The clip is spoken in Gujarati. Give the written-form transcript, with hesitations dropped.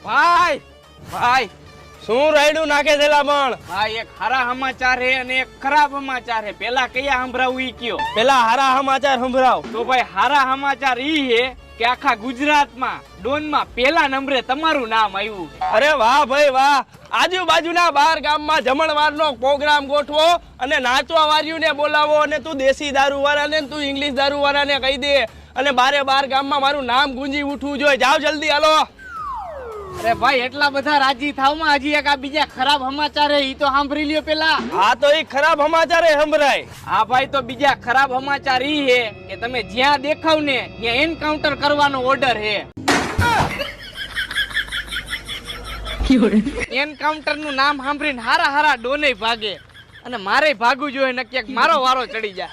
ભાઈ ભાઈ શું રાયડું નાખે છેલા પણ? ભાઈ એક સારા સમાચાર હે અને એક ખરાબ સમાચાર હે. પેલા કયા સંભળાવું ઈ કયો? પેલા હારા સમાચાર સંભળાવ. તો ભાઈ સારા સમાચાર ઈ હે કે આખા ગુજરાતમાં ડોનમાં પેલા નંબરે તમારું નામ આવ્યું. અરે વાહ ભાઈ વાહ. આજુબાજુના 12 ગામમાં જમણવારનો પ્રોગ્રામ ગોઠવો અને નાચવા વાળીઓને બોલાવો અને તું દેશી દારૂ વાળાને તું ઇંગ્લિશ દારૂ વાળાને કહી દે અને 12 ગામમાં મારું નામ ગુંજી ઉઠવું જોઈએ. જાઓ જલ્દી હાલો. અરે ભાઈ એટલા બધા રાજી થાવમાં હજી એક આ બીજા ખરાબ સમાચાર હે ઈ તો સાંભળી લ્યો પેલા. હા તો એ ખરાબ સમાચાર સંભળાય. હા ભાઈ તો બીજા ખરાબ સમાચાર ઈ હે કે તમે જ્યાં દેખાવ ને ત્યાં એન્કાઉન્ટર કરવાનો ઓર્ડર હે. એન્કાઉન્ટર નું નામ સાંભળીને હારા હારા ડોને ભાગે અને મારે ભાગવું જોઈએ નક્કી મારો વારો ચડી જાય.